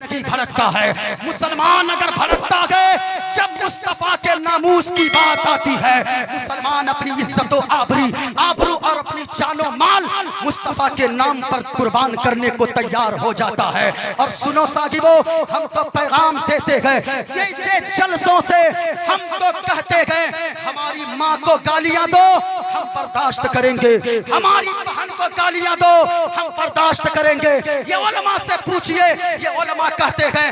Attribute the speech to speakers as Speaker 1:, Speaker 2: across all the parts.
Speaker 1: नहीं भड़कता है। मुसलमान अगर भड़कता है जब मुस्तफा के नामूस की बात आती है, मुसलमान अपनी इज्जत आबरू और अपनी जानो माल मुस्तफा के नाम पर कुर्बान करने को तैयार हो जाता है। और सुनो साहिबो, हम तो पैगाम देते गए, ऐसे जलसों से हम तो कहते गए हमारी माँ को गालियां दो हम बर्दाश्त करेंगे, हमारी बहन को गालियां दो हम बर्दाश्त करेंगे। ये उलमा से पूछिए, ये उलमा कहते हैं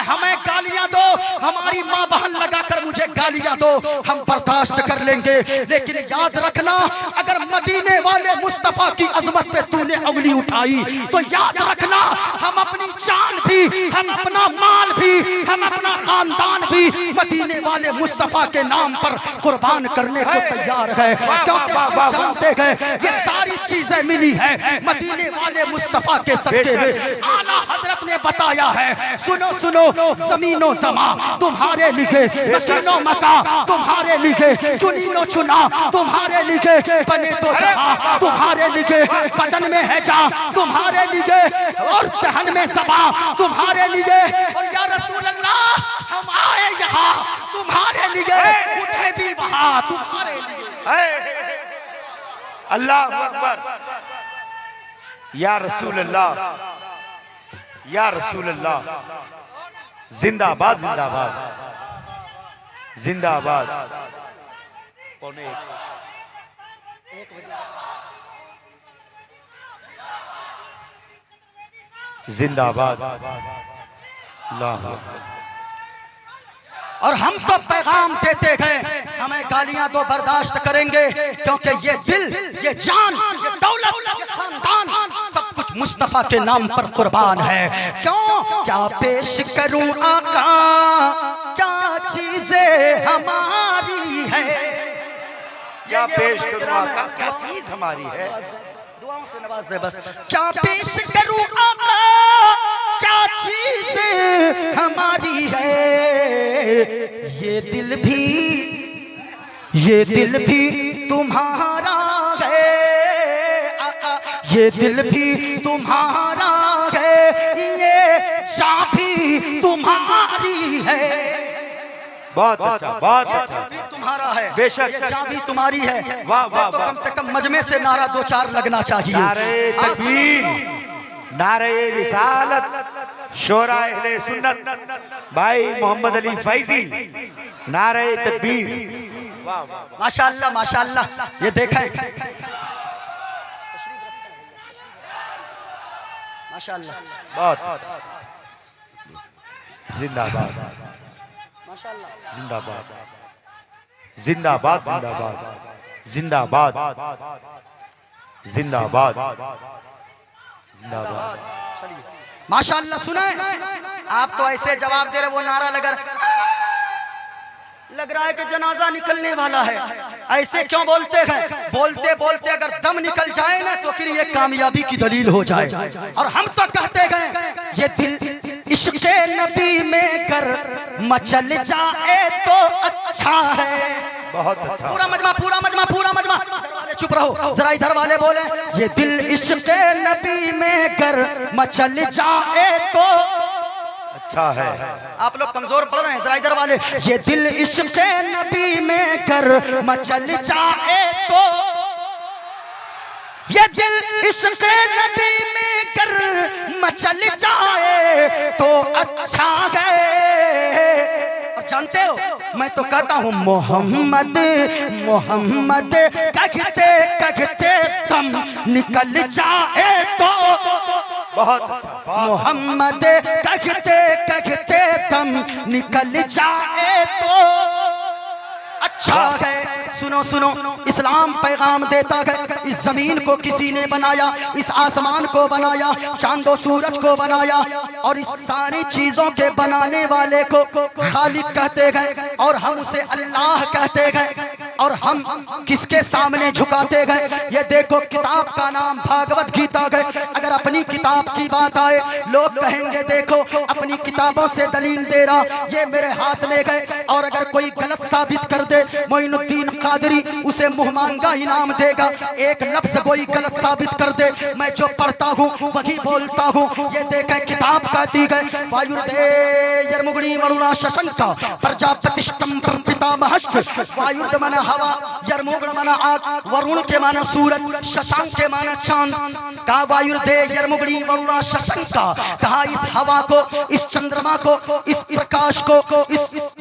Speaker 1: हमें गालियां दो, हमारी माँ बहन लगाकर मुझे गालियां दो हम बर्दाश्त कर लेंगे। लेकिन याद रखना, अगर मदीने वाले मुस्तफा की अजमत पे तूने उंगली उठाई तो याद रखना हम अपनी जान भी, हम अपना माल भी, हम अपना खानदान भी मदीने वाले मुस्तफा के नाम पर कुर्बान करने को तैयार है। क्योंकि जानते हैं ये सारी चीजें मिली है मदीने वाले मुस्तफा के सदके में। आला हजरत ने बताया है, सुनो सुनो, ज़मीनो ज़मा तुम्हारे लिए, मशीनो मका तुम्हारे लिए, चुनीनो चुना तुम्हारे लिए, बने तो जहां तुम्हारे लिए, बदन में है जा तुम्हारे लिए और तहन में ज़बा तुम्हारे लिए। और या रसूल अल्लाह हम आए यहाँ तुम्हारे लिए, उठे भी वहाँ तुम्हारे लिए।
Speaker 2: अल्लाह अकबर। या रसूल अल्लाह, या रसूल अल्लाह, जिंदाबाद जिंदाबाद जिंदाबाद। पौने जिंदाबाद। अल्लाह।
Speaker 1: और हम तो पैगाम देते गए हमें गालियां दो बर्दाश्त करेंगे, क्योंकि ये दिल, ये जान, ये दौलत, ये खानदान सब कुछ मुस्तफा के नाम पर कुर्बान है। क्यों? क्या पेश करूं आका, क्या चीजें हमारी है,
Speaker 2: क्या पेश करूं आका, क्या चीज हमारी है।
Speaker 1: दुआओं से नवाज दे बस। क्या पेश करूं आका, क्या चीज हमारी है, ये दिल भी तुम्हारा है आका, ये दिल भी तुम्हारा है, ये चाबी तुम्हारी है।
Speaker 2: बहुत अच्छा, बहुत अच्छा।
Speaker 1: तुम्हारा है,
Speaker 2: बेशक
Speaker 1: चाबी तुम्हारी है।
Speaker 2: वाह वाह।
Speaker 1: तो कम से कम मजमे से नारा दो चार लगना चाहिए।
Speaker 2: नारे तकबीर, नारे रिसालत, शोरा अहले सुन्नत भाई मोहम्मद अली फैजी, नारे तकबीर।
Speaker 1: माशाअल्लाह माशाअल्लाह। ये देखें माशाअल्लाह,
Speaker 2: बहुत जिंदाबाद
Speaker 1: माशाअल्लाह,
Speaker 2: जिंदाबाद जिंदाबाद जिंदाबाद जिंदाबाद जिंदाबाद।
Speaker 1: माशाअल्लाह। सुने, आप तो ऐसे जवाब दे रहे, वो नारा लग रहा है कि जनाजा निकलने वाला है। ऐसे क्यों बोलते हैं? बोलते बोलते अगर दम निकल जाए ना तो फिर ये कामयाबी की दलील हो जाए। और हम तो कहते गए ये दिल इश्क़ नबी में कर मचल जाए तो अच्छा है।
Speaker 2: बहुत अच्छा।
Speaker 1: पूरा मजमा पूरा मजमा पूरा मजमा। चुप रहो जरा, इधर वाले बोले ये दिल इश्क़ नबी में कर मचल जाए तो
Speaker 2: अच्छा है।
Speaker 1: आप लोग कमजोर पड़ रहे हैं, जरा इधर वाले। ये दिल इश्क़ नबी में कर मचल जाए तो, ये दिल इश्क़ नबी में कर मचल जाए तो अच्छा है। और जानते हो, मैं तो कहता हूँ मोहम्मद मोहम्मद कहते कहते दम निकल जाए तो,
Speaker 2: बहुत अच्छा।
Speaker 1: मोहम्मद कहते कहते दम निकल जाए तो अच्छा है। सुनो सुनो, इस्लाम पैगाम देता है, इस जमीन को किसी ने बनाया, इस आसमान को बनाया, चांदो सूरज को बनाया, और इस सारी चीजों के बनाने वाले को खालिक कहते हैं और हम उसे अल्लाह कहते हैं। और हम किसके सामने झुकाते गए। ये देखो किताब का नाम भागवत गीता गए। अगर अपनी किताब की बात आए लोग कहेंगे देखो अपनी किताबों से दलील दे रहा, ये मेरे हाथ में गए। और अगर कोई गलत साबित कर दे मोइनुद्दीन कादरी उसे मुहमांगा इनाम देगा। एक लफ्ज कोई गलत साबित कर दे मैं जो पढ़ता हूँ वही बोलता हूँ। ये देखें किताब कहती गए वायुर्दे यर्मुगणी वरुणा शशंका प्रजापतिष्टम पितामहश्च। वायुर्द माना हवा, यर्मुगण माना आग, वरुण के माना सूरज, शशांक के माना चांद। कहा वायुर्दे यर्मुगणी वरुणा शशंका, कहा इस हवा को, इस चंद्रमा को, इस प्रकाश को, इस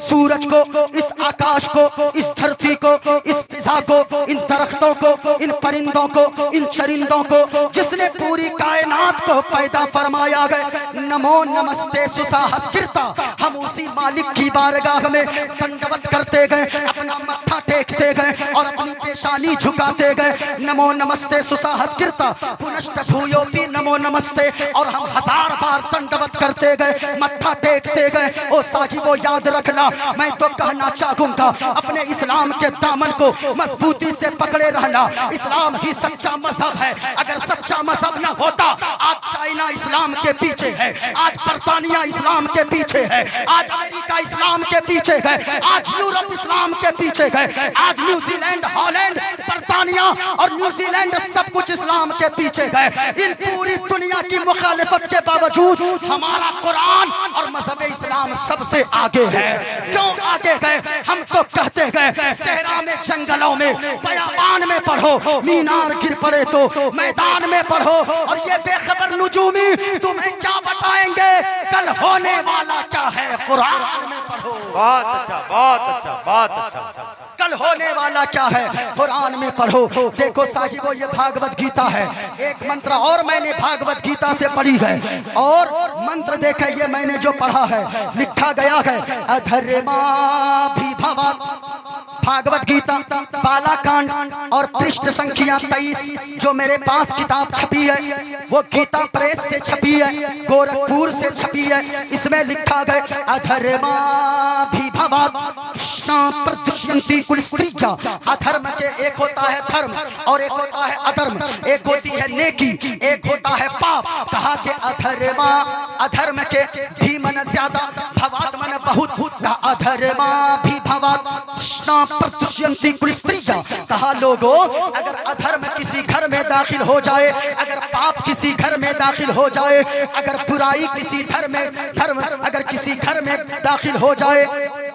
Speaker 1: सूरज को, इस आकाश को, इस धरती को, इस फिजा को, इन दरख्तों को, इन परिंदों को, इन चरिंदों को, जिसने पूरी कायनात को पैदा फरमाया गया। नमो नमस्ते सुसाहस्कृता, हम उसी मालिक की बारगाह में दंडवत करते गए, अपना मत्था टेकते गए और अपनी पेशानी झुकाते गए। नमो नमस्ते सुसाहस्कृता पुनश्च भूयोपि नमो नमस्ते, और हम 1000 बार दंडवत करते गए, मत्था टेकते गए। ओ साहिबो याद रखना, मैं तो कहना चाहूंगा अपने इस्लाम के दामन को मजबूती से पकड़े रहना। इस्लाम ही सच्चा मजहब है। अगर सच्चा मजहब न होता आज चाइना इस्लाम के पीछे है, आज बर्तानिया इस्लाम के पीछे है, आज अमेरिका इस्लाम के पीछे है, आज यूरोप इस्लाम के पीछे है, आज न्यूजीलैंड, हॉलैंड, बर्तानिया और न्यूजीलैंड सब कुछ इस्लाम के पीछे है। इन पूरी दुनिया की मुखालिफत के बावजूद हमारा कुरान और मजहब इस्लाम सबसे आगे है। क्यों आगे गए? हम तो कहते गए सहरा में, जंगलों में, बयाबान में पढ़ो, मीनार गिर पड़े तो मैदान में पढ़ो। और ये बेखबर नुजूमी तुम्हें क्या बताएंगे कल होने वाला क्या है, कुरान में पढ़ो।
Speaker 2: बहुत अच्छा, बहुत अच्छा, बहुत अच्छा।
Speaker 1: कल होने वाला क्या है, कुरान में पढ़ो। देखो साहिबो ये भागवत गीता है। एक मंत्र और मैंने भागवत गीता से पढ़ी है, और मंत्र देखे ये मैंने जो पढ़ा है लिखा गया है अधर्माभिभवा। भागवत गीता बालाकांड और पृष्ठ संख्या 23 जो मेरे पास किताब छपी है वो गीता प्रेस से छपी है, गोरखपुर से छपी है। इसमें लिखा गया अधर्माभिभवा कृष्णा प्रदुष्यन्ति कुल स्त्रीजा। अधर्म के एक होता है धर्म और एक होता है अधर्म, एक होती है नेकी, एक होता है पाप। कहा कि अधर्मा, अधर्म के भी मन ज्यादा, भवात मन बहुत, का अधर्माभिभवा कृष्णा प्रदुष्यन्ति कुल स्त्रीजा। कहा लोगों अगर अधर्म किसी घर में दाखिल हो जाए, अगर पाप किसी घर में दाखिल हो जाए, अगर बुराई किसी घर में, धर्म अगर किसी घर में दाखिल हो जाए,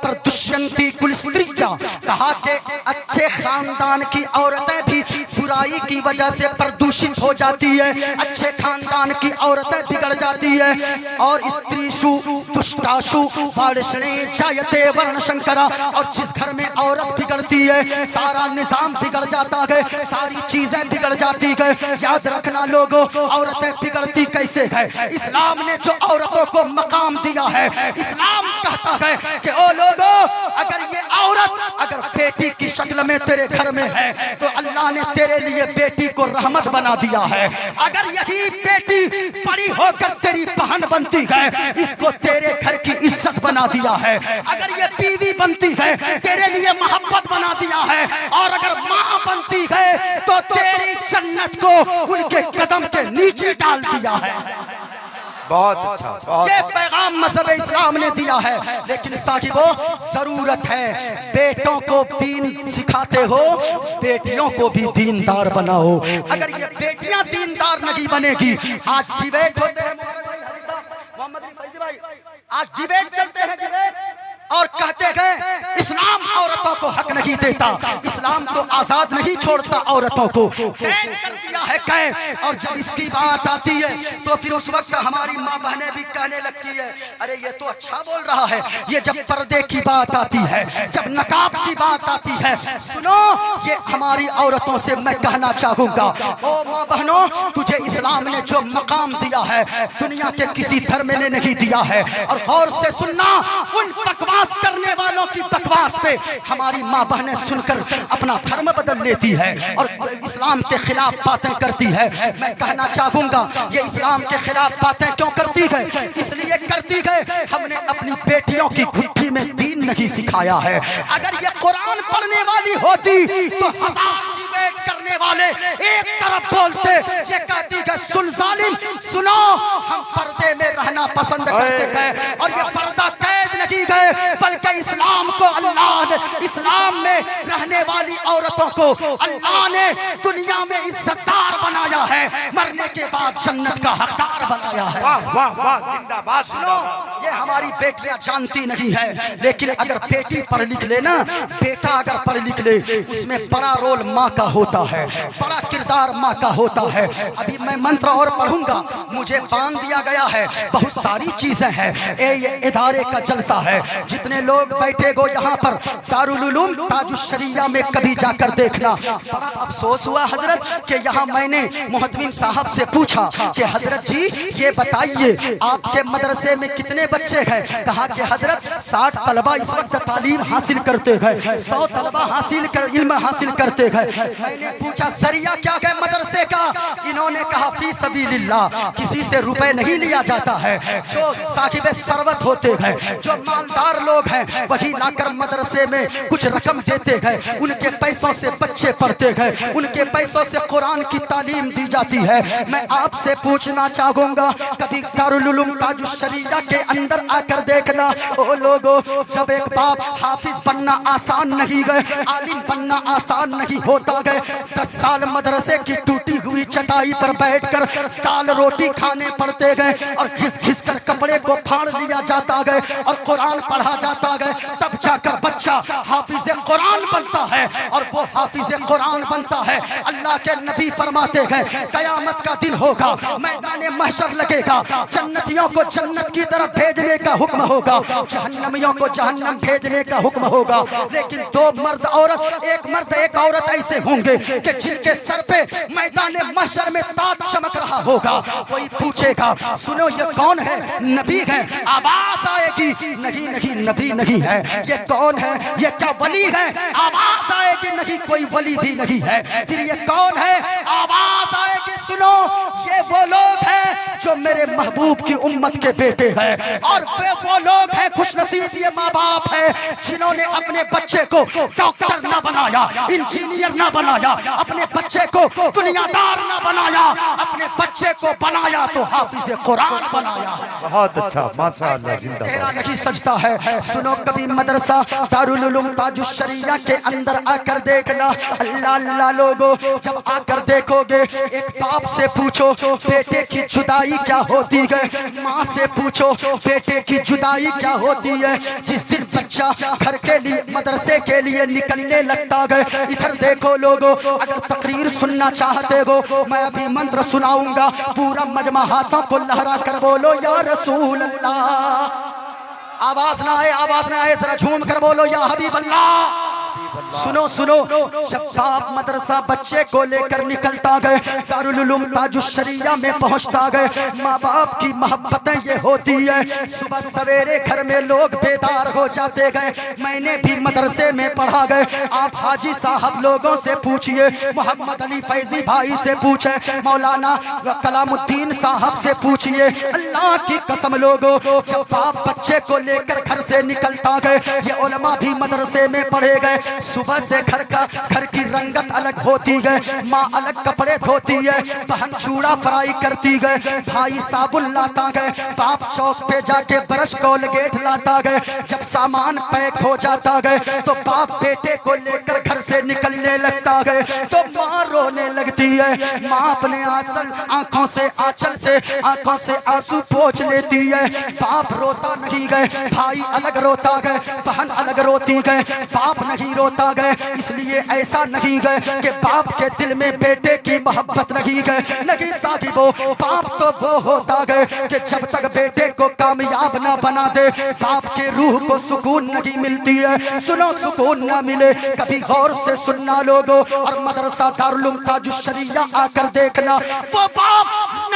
Speaker 1: प्रदुष्यन्ति कुल स्त्रीजा। कहा कि अच्छे खानदान की औरतें भी बुराई की वजह से प्रदूषित हो जाती है, अच्छे खानदान की औरतें बिगड़ जाती है। और स्त्रीषु दुष्टाशु वार्ष्णे जायते वर्ण शंकरा। और जिस घर में औरत बिगड़ती है सारा निजाम बिगड़ जाता है, सारी चीजें बिगड़ जाती है। याद रखना लोगों, औरतें बिगड़ती कैसे है? इस्लाम ने जो औरतों को मकाम दिया है, इस्लाम कहता है कि ओ लोगों अगर ये औरत अगर बेटी की शक्ल में तेरे घर में है तो अल्लाह ने तेरे लिए बेटी को रहमत बना दिया है। अगर यही बेटी बड़ी होकर तेरी बहन बनती है, इसको तेरे घर की इज्जत बना दिया है। अगर ये बीवी बनती है तेरे लिए मोहब्बत बना दिया है, और अगर माँ बनती है तो तेरी जन्नत को उनके कदम के नीचे डाल दिया है।
Speaker 2: बहुत अच्छा, बहुत
Speaker 1: ये पैगाम मजहब इस्लाम ने दिया है। लेकिन साहिबो जरूरत है बेटों को दीन सिखाते हो, बेटियों को भी दीनदार बनाओ। अगर ये बेटियां दीनदार नहीं बनेगी, आज डिबेट होते हैं मोहम्मद अली फैजी भाई, आज डिबेट चलते हैं डिबेट, और कहते गए इस्लाम औरतों को हक नहीं देता, इस्लाम तो आजाद नहीं छोड़ता औरतों को, कैद कर दिया है कैद। और जब इसकी बात आती है तो फिर उस वक्त हमारी माँ बहनें भी कहने लगती है अरे ये तो अच्छा बोल रहा है। ये जब पर्दे की बात आती है, जब नकाब की बात आती है, सुनो ये हमारी औरतों से मैं कहना चाहूंगा, ओ माँ बहनों तुझे इस्लाम ने जो मकाम दिया है दुनिया के किसी धर्म ने नहीं दिया है। और गौर से सुनना, उन बकवास करने वालों की बकवास पे हम हमारी माँ बहनें सुनकर अपना धर्म बदल लेती है और इस्लाम के खिलाफ बातें करती है। मैं कहना चाहूंगा ये इस्लाम के खिलाफ बातें क्यों करती है? इसलिए करती है हमने अपनी बेटियों की गुत्थी में दीन नहीं सिखाया है। अगर ये कुरान पढ़ने वाली होती तो हजार डिबेट करने वाले एक तरफ बोलते, ये कहती है सुन जालिम सुनो, हम पर्दे में रहना पसंद करते हैं और ये पर्दा कैद नहीं गए बल्कि इस्लाम को अल्लाह ने, इस्लाम में रहने वाली औरतों को अल्लाह ने दुनिया में इज्जतदार बनाया है, मरने के बाद जन्नत का हकदार बनाया है।
Speaker 2: वाह वाह वाह, जिंदाबाद।
Speaker 1: सुनो, ये हमारी बेटियां जानती नहीं है, लेकिन अगर बेटी पढ़ लिख ले ना, बेटा अगर पढ़ लिख ले, उसमें बड़ा रोल माँ का होता है, बड़ा किरदार माँ का होता है। अभी मैं मंत्र और पढ़ूंगा, मुझे बांध दिया गया है, बहुत सारी चीजें हैं। ये इदारे का जलसा है, जितने लोग बैठे गो यहाँ पर दारुल उलूम ताजुश्शरिया में कभी जाकर देखना। बड़ा अफसोस हुआ हजरत कि यहाँ मैंने मुहतमिम साहब से पूछा कि हजरत जी ये बताइए आपके मदरसे में कितने बच्चे हैं? कहा कि हजरत 60 तलबा इस वक्त तालीम हासिल करते हैं, 100 तलबा इल्म हासिल करते हैं। मैंने पूछा सरिया क्या है मदरसे का? इन्होंने कहा फी सबीलिल्लाह, किसी से रुपए नहीं लिया जाता है, जो साहिब सरवत होते हैं, जो मालदार लोग हैं वही लाकर मदरसे में कुछ रकम देते हैं, उनके पैसों से बच्चे पढ़ते हैं, उनके पैसों से कुरान की तालीम दी जाती है। मैं आपसे पूछना चाहूंगा कभी दारुल उलूम ताजुश्शरिया के अंदर आकर देखना। ओ लोगो, जब एक बाप हाफिज बनना आसान नहीं गए, आलिम बनना आसान नहीं होता गए, 10 साल मदरसे की टूटी हुई चटाई पर बैठकर दाल रोटी खाने पड़ते गए और घिस घिस कर कपड़े को फाड़ लिया जाता गए और कुरान पढ़ा जाता गए, तब जाकर बच्चा हाफिज कुरान बनता है। और वो हाफिज कुरान बनता है, अल्लाह के नबी फरमाते हैं कयामत का दिन होगा, मैदान महशर लगेगा, जन्नतियों को जन्नत की तरफ भेजने का हुक्म होगा, जहन्नमियों को जहन्नम भेजने का हुक्म होगा। लेकिन 2 मर्द औरत, एक मर्द एक औरत ऐसे होंगे कि जिनके सर पे मैदान महशर में ताज चमक रहा होगा। कोई पूछेगा सुनो ये कौन है? नबी है। आवाज आएगी नहीं नहीं नबी नहीं है। ये कौन है? ये क्या वली है? आवाज आएगी नहीं कोई वली भी नहीं है। फिर ये कौन है? आवाज आएगी सुनो ये वो लोग हैं जो मेरे महबूब की उम्मत के बेटे हैं और वे वो लोग हैं खुशनसीब ये माँ बाप है जिन्होंने अपने बच्चे को डॉक्टर ना बनाया, इंजीनियर ना बनाया, अपने बच्चे को दुनियादार ना बनाया, अपने बच्चे को बनाया तो हाफिज कुरान बनाया।
Speaker 2: बहुत अच्छा, माशाअल्लाह,
Speaker 1: चेहरा नहीं सजता है। सुनो कभी मदरसा दारुल उलूम ताजुश्शरिया के अंदर आकर देखना। अल्लाह अल्लाह लोगो, जब आकर देखोगे एक बाप से पूछो बेटे की जुदाई क्या होती है, माँ से पूछो बेटे की जुदाई क्या होती है। जिस दिन बच्चा घर के लिए मदरसे के लिए निकलने लगता है, इधर देखो लोगो, अगर तकरीर सुनना चाहते हो मैं अभी मंत्र सुनाऊंगा, पूरा मजमा हाथों को लहरा कर बोलो या रसूल अल्लाह। आवाज ना आए जरा झूम कर बोलो या हबीब अल्लाह। सुनो सुनो, जब बाप मदरसा बच्चे को लेकर निकलता गए, दारुल उलूम ताजुश्शरिया में पहुंचता गए, माँ बाप की मोहब्बतें ये होती है। सुबह सवेरे घर में लोग बेदार हो जाते गए। मैंने भी मदरसे में पढ़ा गए। आप हाजी साहब लोगों से पूछिए, मोहम्मद अली फैजी भाई से पूछे, मौलाना कलामुद्दीन साहब से पूछिए। अल्लाह की कसम लोगों, जब बाप बच्चे को लेकर घर से निकलता गए, ये उलमा भी मदरसे में पढ़े गए। सुबह से घर की रंगत अलग होती है, माँ अलग कपड़े धोती है, बहन चूड़ा फ्राई करती गए, भाई साबुन लाता गए, बाप चौक पे जाके ब्रश कोलगेट लाता गए। जब सामान पैक हो जाता गए तो बाप बेटे को लेकर घर से निकलने लगता गए तो माँ रोने लगती है। माँ अपने आंखों से आंसू पोंछ लेती है। बाप रोता नहीं गए, भाई अलग रोता गए, बहन अलग रोती गए, बाप नहीं रोता गए। इसलिए ऐसा नहीं गए कि बाप के दिल में बेटे की मोहब्बत नहीं गए, नहीं साहिबो, बाप तो वो होता गए कि जब तक बेटे को कामयाब ना बना दे बाप के रूह को सुकून नहीं मिलती है। सुनो, सुकून ना मिले कभी गौर से सुनना लोगो, और मदरसा दारुल उलूम ताजुश्शरिया आकर देखना। वो बाप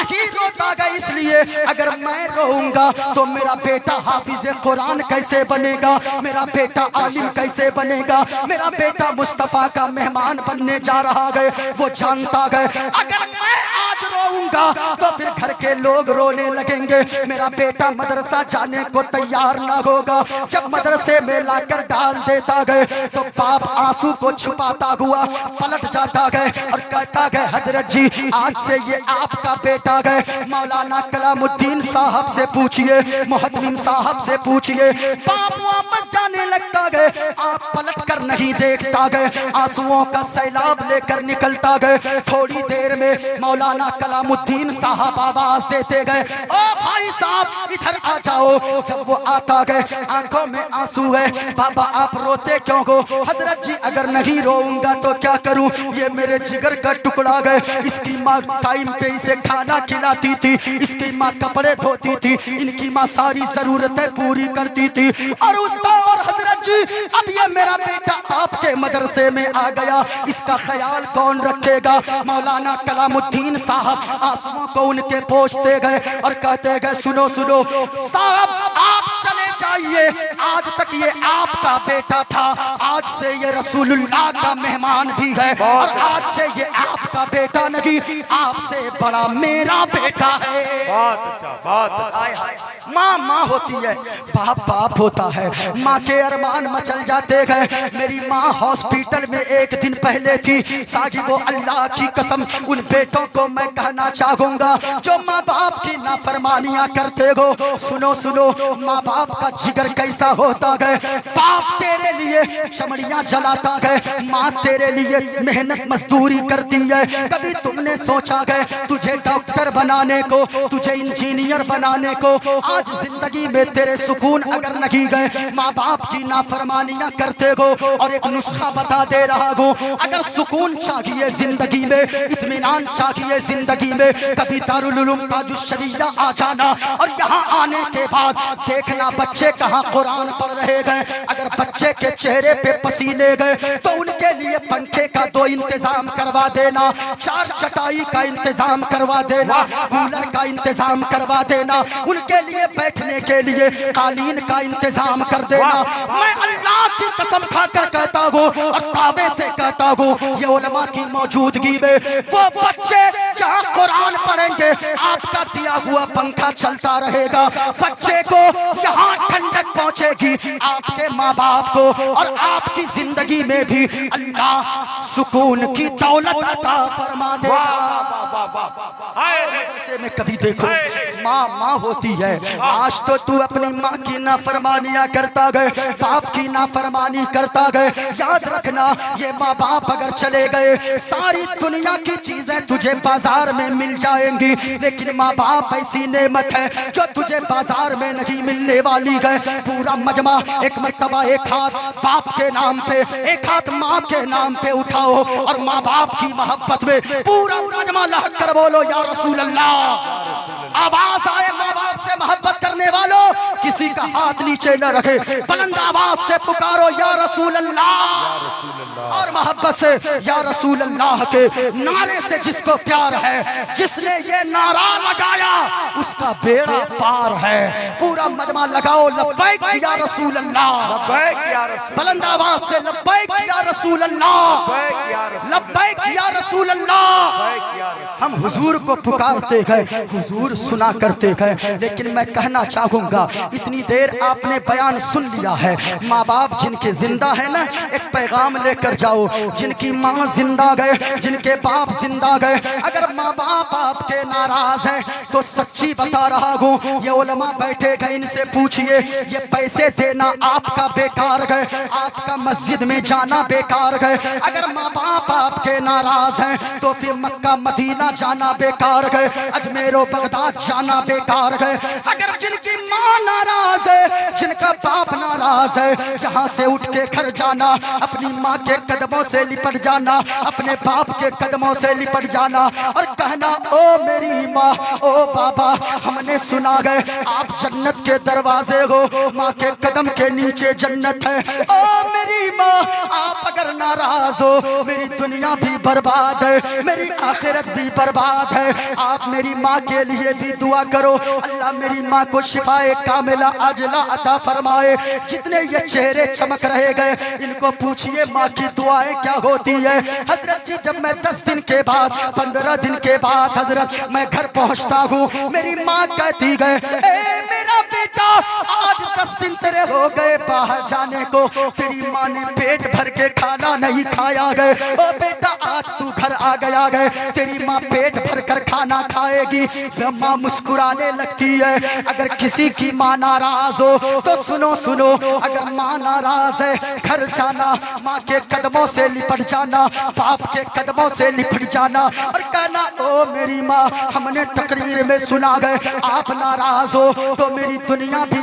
Speaker 1: नहीं रोता गया, इसलिए अगर मैं रोऊंगा तो मेरा बेटा हाफिज कुरान कैसे बनेगा, मेरा बेटा आलिम कैसे बनेगा, मेरा बेटा मुस्तफा का मेहमान बनने जा रहा है। वो जानता है अगर मैं आज रोऊंगा तो फिर घर के लोग रोने लगेंगे, मेरा बेटा मदरसा जाने को तैयार ना होगा। जब मदरसे में लाकर डाल देता गए तो बाप आंसू को छुपाता हुआ पलट जाता गए और कहता गए हजरत जी आज से ये आपका बेटा गए, मौलाना कलामुद्दीन साहब से पूछिए, मोहतमिम साहब से पूछिए। बाप वापस जाने लगता गए, आप पलट कर नहीं देखता गए, आंसुओं का सैलाब लेकर निकलता गए। थोड़ी देर में मौलाना कलामुद्दीन साहब आवाज देते गए, ओ भाई साहब इधर आ जाओ। जब वो आता गए आंखों में आंसू है, बाबा आप रोते क्यों हो? हजरत जी अगर नहीं रोऊंगा तो क्या करूं, ये मेरे जिगर का टुकड़ा गए, इसकी माँ टाइम पे इसे खाना खिलाती थी, इसकी माँ कपड़े धोती थी, इनकी माँ सारी जरूरतें पूरी करती थी। और उसका और हजरत जी अब ये मेरा बेटा आपके मदरसे में आ गया, इसका ख्याल कौन रखेगा? मौलाना कलामुद्दीन साहब आंसुओं को उनके पोंछते गए और कहते गए सुनो सुनो साहब आप चले जाइए, आज तक ये आपका बेटा था, आज से ये रसूलुल्लाह का मेहमान भी है और आज से ये आपका बेटा नहीं, आपसे बड़ा मेरा बेटा है।
Speaker 2: बहुत अच्छा, बहुत अच्छा।
Speaker 1: माँ माँ होती है, बाप बाप होता है, माँ के अरमान मचल जाते गए। मेरी माँ हॉस्पिटल में एक दिन पहले थी, साहिबो अल्लाह की कसम उन बेटों को मैं कहना चाहूंगा जो माँ बाप की नाफरमानियां करते हो। सुनो सुनो माँ बाप का जिगर कैसा होता है, बाप तेरे लिए चमड़ियां जलाता है, माँ तेरे लिए मेहनत मजदूरी करती है। कभी तुमने सोचा है तुझे डॉक्टर बनाने को, तुझे इंजीनियर बनाने को, आज जिंदगी में तेरे सुकून अगर नहीं गए, माँ बाप की नाफरमानियां करते हो। और एक नुस्खा बता दे रहा हूँ, अगर सुकून चाहिए जिंदगी में, इत्मीनान चाहिए जिंदगी में, कभी दारुल उलूम ताजुश शरिया आ जाना और यहाँ आने के बाद देखना बच्चे कहाँ कुरान पढ़ रहे गए। अगर बच्चे के चेहरे पे पसीने गए तो उनके लिए पंखे का 2 इंतजाम करवा देना, 4 चटाई का इंतजाम करवा देना, कूलर का इंतजाम करवा देना, उनके लिए बैठने के लिए कालीन का इंतजाम कर देना। मैं अल्लाह की कसम खाकर कहता हूँ और दावे से कहता हूँ, ये उलमा की मौजूदगी में वो बच्चे जहाँ कुरान पढ़ेंगे आपका दिया हुआ पंखा चलता रहेगा, बच्चे को यहाँ ठंडक पहुँचेगी, आपके माँ बाप को और आपकी जिंदगी में भी अल्लाह सुकून की दौलत अता फरमा देगा। मदरसे में कभी देखो माँ माँ होती है, आज तो तू अपनी माँ की नाफरमानियां करता गए, बाप की नाफरमानी करता गए। याद रखना ये माँ बाप अगर चले गए सारी दुनिया की चीजें तुझे बाजार में मिल जाएंगी, लेकिन माँ बाप ऐसी नेमत है जो तुझे बाजार में नहीं मिलने वाली है। पूरा मजमा एक मर्तबा एक हाथ बाप के नाम पे, एक हाथ माँ के नाम पे उठाओ और माँ बाप की मोहब्बत में पूरा मजमा लहक कर बोलो या रसूल अल्लाह। आवाज आए माँ बाप से मोहब्बत करने वालों, किसी का हाथ नीचे न रखे, बुलंद आवाज से पुकारो या रसूल अल्लाह। और मोहब्बत से या रसूल अल्लाह के नारे से जिसको प्यार है, जिसने ये नारा लगाया उसका बेड़ा पार है। पूरा मजमा लगाओ लब्बैक या रसूल अल्लाह, बुलंद आवाज से लब्बैक या रसूल अल्लाह, लब्बैक या रसूल अल्लाह। हम हुजूर को पुकारते गए, हुजूर सुना करते गए, लेकिन मैं कहना चाहूंगा इतनी देर आपने बयान सुन लिया है। माँ बाप जिनके जिंदा है ना, एक पैगाम लेकर जाओ, जिनकी माँ जिंदा गए, जिनके बाप जिंदा गए, अगर माँ बाप आपके नाराज हैं तो सच्ची बता रहा हूँ, ये उलमा बैठे गए, इनसे पूछिए ये पैसे देना आपका बेकार गए, आपका मस्जिद में जाना बेकार गए। अगर माँ बाप आपके नाराज हैं तो फिर मक्का मदीना जाना बेकार गए, अजमेरो बगदाद जाना बेकार गए। अगर जिनकी माँ नाराज है, जिनका बाप नाराज नाराज है, यहाँ से उठ के घर जाना, अपनी माँ के कदमों से लिपट जाना, अपने बाप के कदमों से लिपट जाना और कहना, ओ मेरी माँ, ओ बाबा, हमने सुना गए आप जन्नत के दरवाजे हो, माँ के कदम के नीचे जन्नत है। ओ मेरी माँ, आप अगर नाराज हो, मेरी दुनिया भी बर्बाद है, मेरी आखिरत भी बर्बाद है। आप मेरी माँ के लिए भी दुआ करो, अल्लाह मेरी माँ को शिफाए कामिला आजिला अता फरमाए। जितने ये चेहरे चमक रहे गए, इनको पूछिए माँ की दुआएं क्या होती है। हजरत जी, जब मैं 10 दिन के बाद, 15 दिन के बाद हजरत मैं घर पहुंचता हूँ, मेरी माँ कहती गए, ए मेरा बेटा, आज 10 दिन तेरे हो गए बाहर जाने को, तेरी माँ ने पेट भर के खाना नहीं खाया गए। ओ बेटा, आज तू घर आ गया गए, तेरी माँ पेट भर कर खाना खाएगी। माँ मुस्कुराने लगती है। अगर किसी की माँ नाराज हो तो सुनो सुनो, अगर माँ नाराज है, घर जाना, माँ के कदमों से लिपट जाना, बाप के कदमों से लिपट जाना और कहना, ओ मेरी माँ, हमने तकरीर में सुना गए आप नाराज हो तो मेरी दुनिया भी